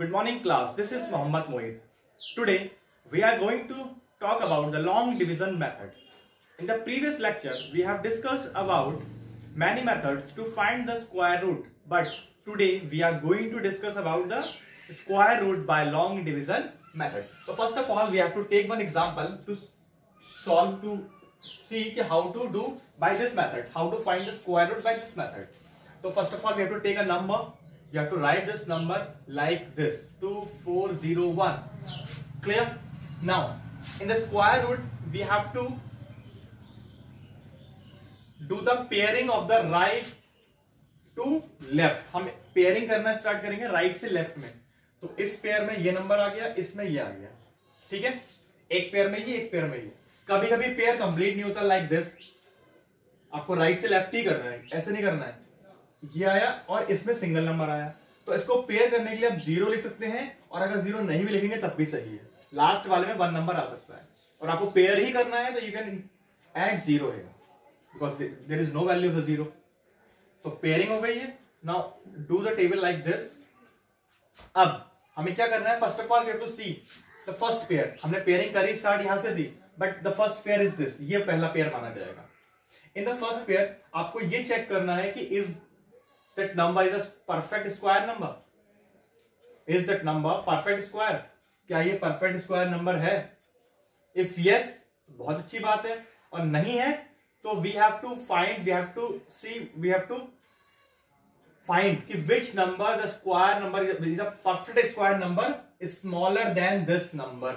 Good morning class, this is Mohammad Mohit. Today we are going to talk about the long division method. In the previous lecture we have discussed about many methods to find the square root, but today we are going to discuss about the square root by long division method. So first of all we have to take one example to solve, to see how to do by this method, how to find the square root by this method. So first of all we have to take a number. You have to write this number like this, 2401. Clear? Now in the square root we have to do the pairing of the right to left. हम pairing करना start करेंगे right से left में. तो इस pair में ये number आ गया, इसमें ये आ गया. ठीक है, एक पेयर में ये, एक पेयर में ये. कभी कभी पेयर कंप्लीट नहीं होता लाइक दिस. आपको राइट से लेफ्ट ही करना है, ऐसे नहीं करना है. ये आया और इसमें सिंगल नंबर आया, तो इसको पेयर करने के लिए आप जीरो लिख सकते हैं, और अगर जीरो नहीं भी लिखेंगे तब भी सही है. लास्ट वाले में वन नंबर आ सकता है, और आपको पेयर ही करना है तो यू कैन ऐड जीरो है, because there is no value of zero. तो पेयरिंग हो गई है. Now do the table like this. अब हमें क्या करना है, first of all we have to see the first pair. हमने पेयरिंग करी स्टार्ट यहां से दी, but the first pair is this. ये पहला पेयर माना जाएगा. इन द फर्स्ट पेयर आपको ये चेक करना है कि is that number is a perfect square number. Is that number perfect square? क्या ये perfect square number है? If yes, बहुत अच्छी बात है, और नहीं है तो we have to find, we have to see, we have to find कि which number the square number is a perfect square number is smaller than this number.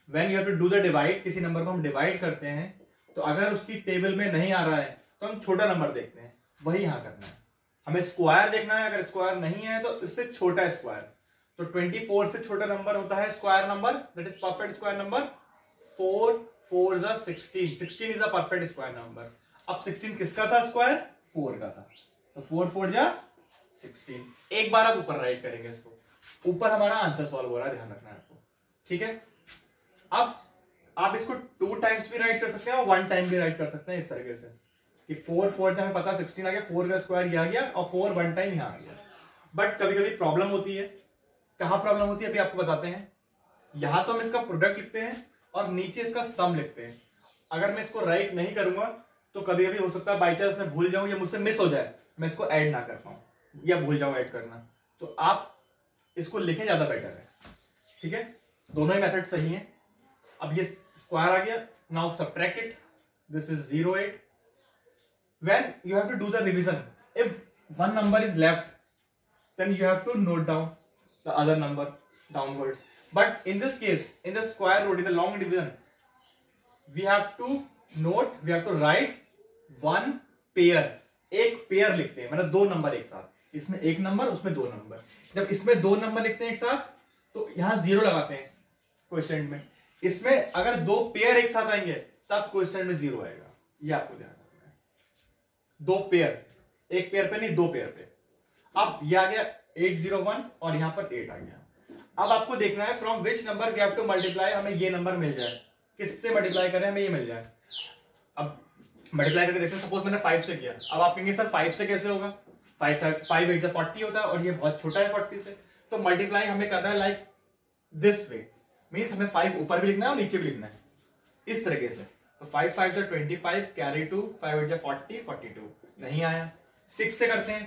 When you have to do the divide, किसी number को हम divide करते हैं तो अगर उसकी table में नहीं आ रहा है तो हम छोटा नंबर देखते हैं, वही यहां करना है. हमें स्क्वायर देखना है, अगर स्क्वायर नहीं है तो इससे छोटा स्क्वायर. तो 24 से छोटा नंबर होता है square number, that is perfect square number. 4 4 is 16. 16 is a perfect square number. अब 16 किसका था स्क्वायर? 4 का था. तो 4 4 जा 16. एक बार आप ऊपर राइट करेंगे इसको, ऊपर हमारा आंसर सॉल्व हो रहा है, ध्यान रखना है आपको. ठीक है, अब आप इसको 2 टाइम्स भी राइट कर सकते हैं और 1 टाइम भी राइट कर सकते हैं. इस तरीके से कि 4 4 हमें पता 16 आ गया, 4 का स्क्वायर ये आ गया, और 4 1 टाइम यहाँ आ गया. बट कभी कभी प्रॉब्लम होती है. कहां प्रॉब्लम होती है अभी आपको बताते हैं. यहां तो हम इसका प्रोडक्ट लिखते हैं और नीचे इसका सम लिखते हैं. अगर मैं इसको राइट नहीं करूंगा तो कभी कभी हो सकता है बाई चांस मैं भूल जाऊं या मुझसे मिस हो जाए, मैं इसको ऐड ना कर पाऊं या भूल जाऊं ऐड करना. तो आप इसको लिखें, ज्यादा बेटर है. ठीक है, दोनों ही मेथड सही है. अब ये स्क्वायर आ गया. Now subtract it. This is 08. When you have to do the revision, if one number is left, then you have to note down the other number downwards. But in this case, in the square root, in the long division, we have to note, we have to write one pair. एक pair लिखते हैं, मतलब 2 number एक साथ. इसमें एक number, उसमें 2 number. जब इसमें 2 नंबर लिखते हैं एक साथ तो यहां 0 लगाते हैं क्वेश्चन में. इसमें अगर 2 पेयर एक साथ आएंगे तब क्वेश्चन में 0 आएगा. ये आपको ध्यान. 2 पेयर, एक पेयर पे नहीं, 2 पेयर पे. अब ये आ गया 801 और यहां पर 8 आ गया. अब आपको देखना है from which number we have to multiply. हमें ये नंबर मिल जाए, किससे मल्टीप्लाई करें, हमें ये मिल जाए. अब मल्टीप्लाई करके देखते हैं. सपोज मैंने 5 से किया. अब आप कहेंगे सर 5 से कैसे होगा? 5 8 से 40 होता है और ये बहुत छोटा है 40 से. तो मल्टीप्लाई हमें करना है लाइक दिस वे. मीन्स हमें 5 ऊपर भी लिखना है और नीचे भी लिखना है, इस तरीके से. तो 5 5 से 25, कैरी 2, 5 8 से 40, 42. नहीं आया. 6 से करते हैं.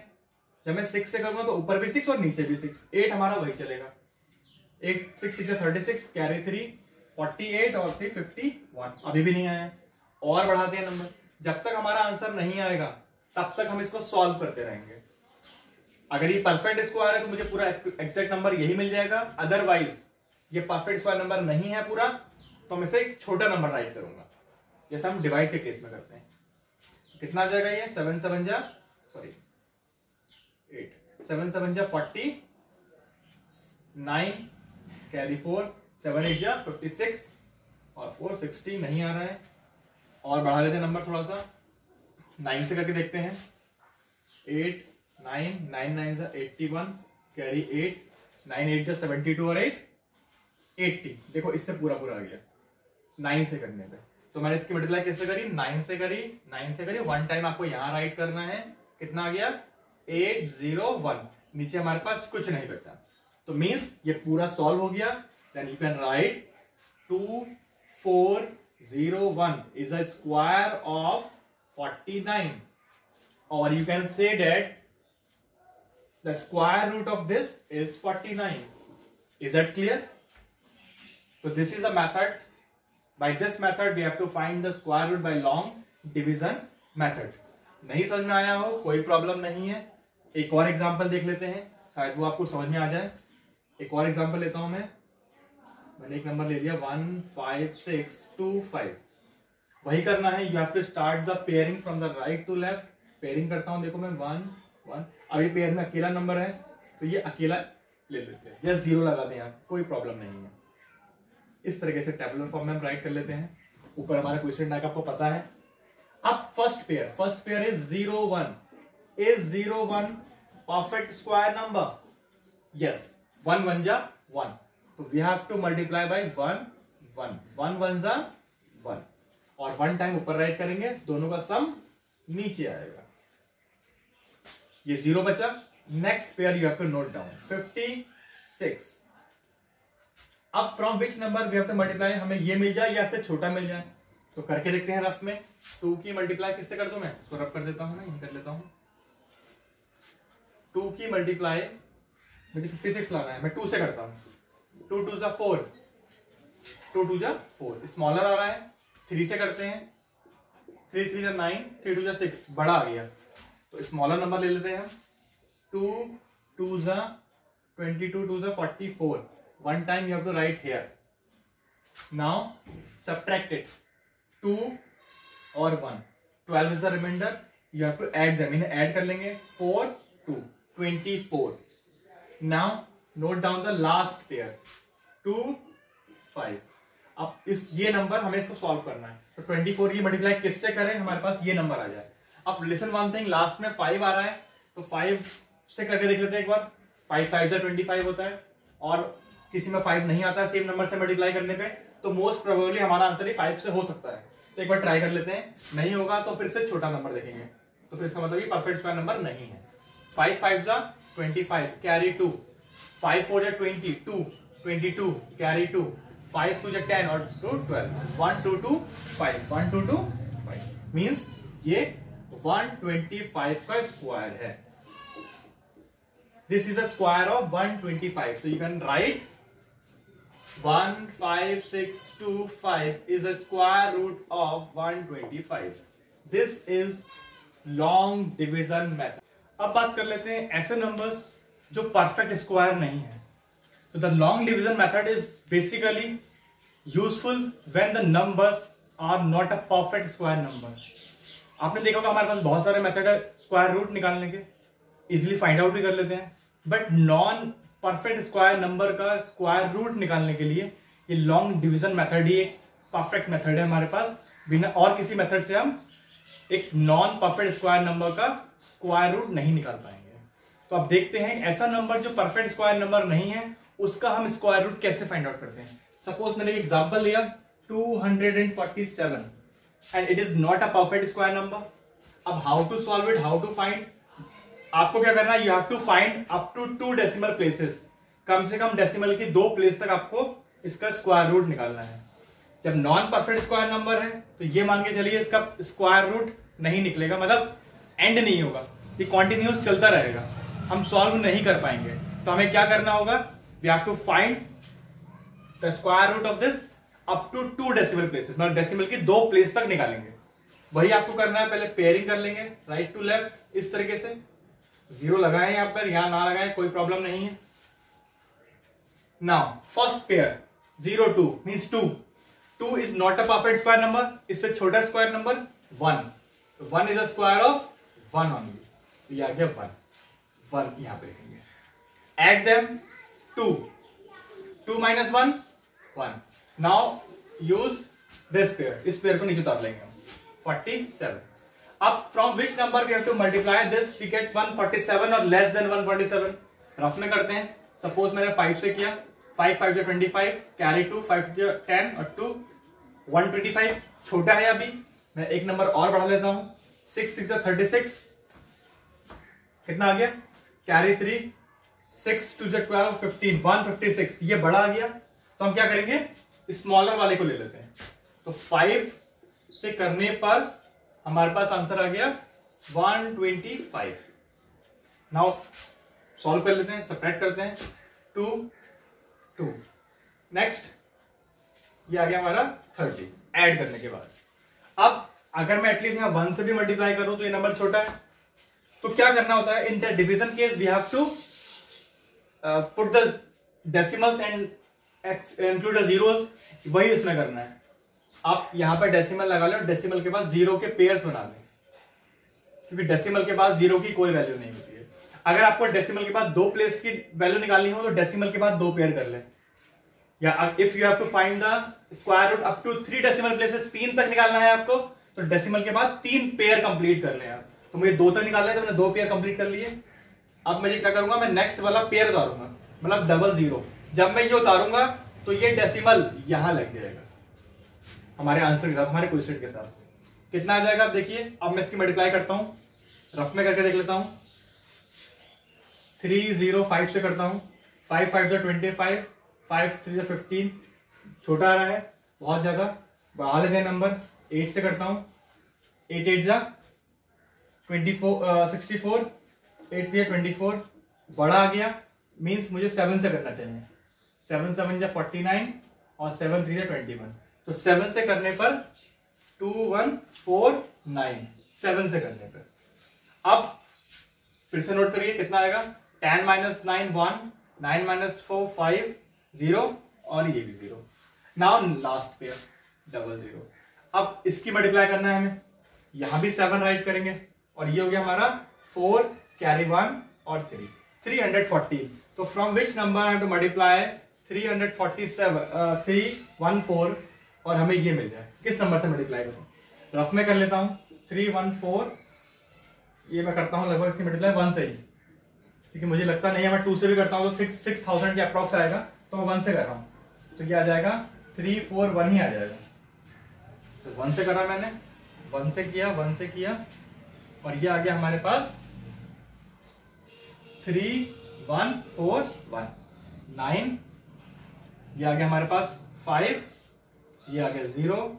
जब मैं 6 से करूंगा तो ऊपर भी 6 और नीचे भी 6. 8 हमारा वही चलेगा. 8 6 6 से 36, कैरी 3, 48 और 3 51. अभी भी नहीं आया. और बढ़ाते हैं नंबर. जब तक हमारा आंसर नहीं आएगा तब तक हम इसको सॉल्व करते रहेंगे. अगर ये परफेक्ट स्क्वायर है तो मुझे पूरा एग्जैक्ट नंबर यही मिल जाएगा. अदरवाइज ये परफेक्ट स्क्वायर नंबर नहीं है पूरा, तो मैं इसे एक छोटा नंबर राइट करूंगा, जैसे हम डिवाइड के केस में करते हैं. कितना आ जाएगा ये? 7 7 जा 8, 7 7 जा 40, 9 कैरी 4, 7 8 जा 56 और 4 60. नहीं आ रहा है. और बढ़ा लेते हैं नंबर थोड़ा सा. 9 से करके देखते हैं. 8 9 9 9 जा 81, कैरी 8, 9 8 जा 72 और 8 80. देखो इससे पूरा पूरा आ गया 9 से करने पे. तो मैंने इसकी मल्टीप्लाई कैसे करी? 9 से करी. 9 से करी. 1 टाइम आपको यहां राइट करना है. कितना आ गया? 801. नीचे हमारे पास कुछ नहीं बचा. तो मीन्स ये पूरा सॉल्व हो गया. Then you can write 2401 is a square of 49, or you can say that the square root of this is 49. Is that clear? So this is a method. By this method we have to find the square root by long division method. नहीं समझ में आया हो कोई problem नहीं है. एक और एग्जांपल देख लेते हैं, शायद वो आपको समझ में आ जाए. एक और एग्जांपल लेता हूं मैंने एक नंबर ले लिया 15625. वही करना है. You have to start the pairing from the right to left. Pairing करता हूं. देखो मैं 1 1. अभी पेयर में अकेला नंबर है तो ये अकेला ले लेते हैं या 0 लगा दें आप, कोई प्रॉब्लम नहीं है. इस तरीके से टेबुलर फॉर्म में हम राइट कर लेते हैं. ऊपर हमारा क्वेश्चन टैग आपको पता है. अब first pair is 0 1. Is 0 1 perfect square number? Yes. 1 1 जा 1, तो we have to multiply by 1 1. 1 1 जा 1, और 1 टाइम ऊपर राइट करेंगे, दोनों का सम नीचे आएगा. ये 0 बचा. Next pair you have to note down 56. अब from which number we have to multiply? हमें ये मिल जाए या इससे छोटा मिल जाए, तो करके देखते हैं रफ में. 2 की मल्टीप्लाई किससे कर दूं मैं? इसको रफ कर देता हूं ना, यही कर लेता हूं. 2 की मल्टीप्लाई मुझे 56 लाना है, मैं 2 से करता हूं. 2 2 जा 4, 2 2 जा 4. स्मॉलर आ रहा है. 3 से करते हैं. 3 3 जा 9, 3 2 जा 6. बड़ा आ गया तो स्मॉलर नंबर ले लेते हैं. 2 2 जा 22, 2 जा 44. 1 time you have to write here. Now subtract it. 2 और 1. 12 is the remainder. You have to add them. इन्हें add कर लेंगे. 4 2 24. Now note down the last pair. 2 5. अब ये नंबर हमें इसको सॉल्व करना है. तो 24 की मल्टीप्लाई किससे करें? हमारे पास ये नंबर आ जाए. अब लिसन वन थिंग, लास्ट में 5 आ रहा है तो 5 से करके देख लेते हैं एक बार. 5 5 से 25 होता है, और किसी में 5 नहीं आता सेम नंबर से मल्टीप्लाई करने पे, तो मोस्ट प्रोबेबली हमारा आंसर ही 5 से हो सकता है. तो एक बार ट्राई कर लेते हैं. नहीं होगा तो फिर से छोटा नंबर देखेंगे, तो फिर इसका मतलब ये परफेक्ट स्क्वायर नंबर नहीं है. 5 5 जा 25 कैरी 2. 5 4 जा 20 2 22 कैरी 2. 5 2 जा 10 और 2 12. 1 2 2 5. 1 2 2 5 मींस ये 125 का स्क्वायर है. This is a square of 125. So you can write 15625 is a square root of 125. This is long division method. अब बात कर लेते हैं ऐसे नंबर्स जो परफेक्ट स्क्वायर नहीं है. So the long division method is basically useful when the numbers are not a perfect square number. आपने देखा होगा हमारे पास बहुत सारे मेथड है स्क्वायर रूट निकालने के, इजिली फाइंड आउट भी कर लेते हैं. But non perfect square number का स्क्वायर रूट निकालने के लिए ये लॉन्ग डिवीजन मेथड ही एक परफेक्ट मेथड है हमारे पास. बिना और किसी मेथड से हम एक नॉन परफेक्ट स्क्वायर नंबर का स्क्वायर रूट नहीं निकाल पाएंगे. तो अब देखते हैं ऐसा नंबर जो परफेक्ट स्क्वायर नंबर नहीं है उसका हम स्क्वायर रूट कैसे फाइंड आउट करते हैं. सपोज मैंने एक एग्जांपल लिया 247 and it is not a perfect square number. अब how to solve it, how to find? आपको क्या करना है? You have to find up to 2 decimal places. कम से कम डेसिमल की 2 प्लेस तक आपको इसका स्क्वायर रूट निकालना है. जब नॉन परफेक्ट स्क्वायर नंबर है तो ये मान के चलिए इसका स्क्वायर रूट नहीं निकलेगा, मतलब एंड नहीं होगा, ये कॉन्टिन्यूस चलता रहेगा, हम सॉल्व नहीं कर पाएंगे. तो हमें क्या करना होगा? We have to find the square root of this up to 2 decimal places, मतलब डेसिमल की 2 प्लेस तक निकालेंगे. वही आपको करना है. पहले पेयरिंग कर लेंगे राइट टू लेफ्ट इस तरीके से. 0 लगाएं यहां पर, यहां ना लगाएं, कोई प्रॉब्लम नहीं है. Now first pair 0 2 means 2. 2 is not a perfect square number. इससे छोटा square number 1. 1 is a square of 1 only. तो ये आ गया 1. 1 यहां पे लिखेंगे. Add them 2. 2 minus 1 1. Now use this pair. इस पेयर को नीचे उतार लेंगे हम. 47. अब from which number we have to multiply this we get 147 और लेस देन 147. रफ में करते हैं. सपोज मैंने 5 से किया. 5 5 जो 25 कैरी 2. 5 जो 10 और 2 125. छोटा है अभी, मैं एक नंबर और बढ़ा लेता हूं. 6 6 36. कितना आ गया? कैरी 3 6 2 12 15 156, ये बड़ा आ गया तो हम क्या करेंगे, स्मॉलर वाले को ले लेते हैं। तो 5 से करने पर हमारे पास आंसर आ गया 125। नाउ सॉल्व कर लेते हैं, सब्ट्रैक्ट करते हैं, 2 2। नेक्स्ट ये आ गया हमारा 30 ऐड करने के बाद। अब अगर मैं एटलीस्ट यहां 1 से भी मल्टीप्लाई करूं तो ये नंबर छोटा है, तो क्या करना होता है, in the division case we have to put the decimals and include the zeros, वही इसमें करना है। आप यहां पर डेसिमल लगा लो, डेसिमल के बाद जीरो के पेयर्स बना लें, क्योंकि डेसिमल के बाद जीरो की कोई वैल्यू नहीं होती है। अगर आपको डेसिमल के बाद 2 प्लेस की वैल्यू निकालनी हो तो डेसिमल के बाद 2 पेयर कर लें, या if you have to find the square root up to 3 decimal places, 3 तक निकालना है आपको, तो डेसिमल के बाद 3 पेयर कंप्लीट कर लें आप। तो मुझे 2 तक निकालना है तो मैंने 2 पेयर कंप्लीट कर लिए। अब मैं ये क्या करूंगा, मैं नेक्स्ट वाला पेयर उतारूंगा, मतलब डबल जीरो। जब मैं ये उतारूंगा तो ये डेसिमल यहां लग जाएगा हमारे आंसर के साथ, हमारे क्वेश्चन के साथ। कितना आ जाएगा आप देखिए। अब मैं इसकी मल्टीप्लाई करता हूं, रफ में करके देख लेता हूं। 305 से करता हूं, 5 5 जो 25, 5 3 जो 15, छोटा आ रहा है बहुत ज्यादा, बढ़ा लेते हैं नंबर। 8 से करता हूं, 8 8 जा 64, 8 3 24, बड़ा आ गया, मीन्स मुझे 7 से करना चाहिए। 7 7 जा 49 और 7 3 जा 21, तो 7 से करने पर 2149, 7 से करने पर। अब फिर से नोट करिए कितना आएगा, 10 - 9 1, 9 - 4 5 0, और ये भी 0। Now last pair double zero. अब इसकी मल्टीप्लाई करना है हमें, यहां भी 7 राइट करेंगे, और ये हो गया हमारा 4 कैरी 1 और 3, 340। तो from which number I have to multiply 347 314, और हमें ये मिल जाए। किस नंबर से मल्टीप्लाई करूं, रफ में कर लेता हूं। 314, ये मैं करता हूं लगभग इसकी मल्टीप्लाई 1 से ही, क्योंकि मुझे लगता नहीं है, मैं 2 से भी करता हूं तो 6000 के अप्रॉक्स आएगा, तो मैं 1 से कर रहा हूं। तो ये आ जाएगा 341 ही आ जाएगा। तो 1 से करा मैंने, 1 से किया, 1 से किया, और ये आ गया हमारे पास 3141 9, ये आ गया हमारे पास 5, ये आ गया 0,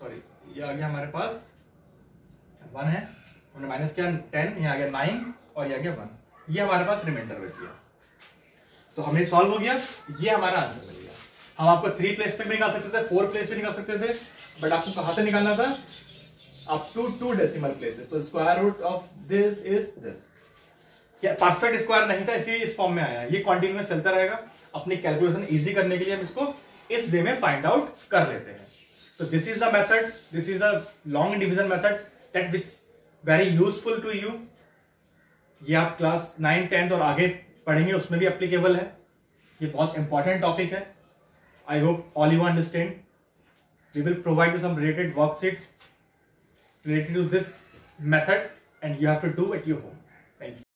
सॉरी ये आ गया हमारे पास 1 है, हमने माइनस किया 10, ये आ गया 9, और ये आ गया 1, ये हमारे पास रिमाइंडर बच गया। तो हमें सॉल्व हो गया, ये हमारा आंसर मिल गया। हम आपको 3 प्लेस तक भी निकाल सकते थे, 4 प्लेस भी निकाल सकते थे, बट आपको कहां तक निकालना था, अप टू 2 डेसिमल प्लेसेस। तो square root of this is this. Perfect square नहीं था, इसलिए इस फॉर्म में आया। ये कॉन्टिन्यूअस चलता रहेगा। अपनी कैलकुलेशन इजी करने के लिए हम इसको इस वे में फाइंड आउट कर लेते हैं। तो this is the method, this is a long division method that which very useful to you. ये आप क्लास 9 10th और आगे पढ़ेंगे उसमें भी एप्लीकेबल है। ये बहुत इंपॉर्टेंट टॉपिक है। I hope all you understand. We will provide some related worksheet related to this method and you have to do at your home. Thank you.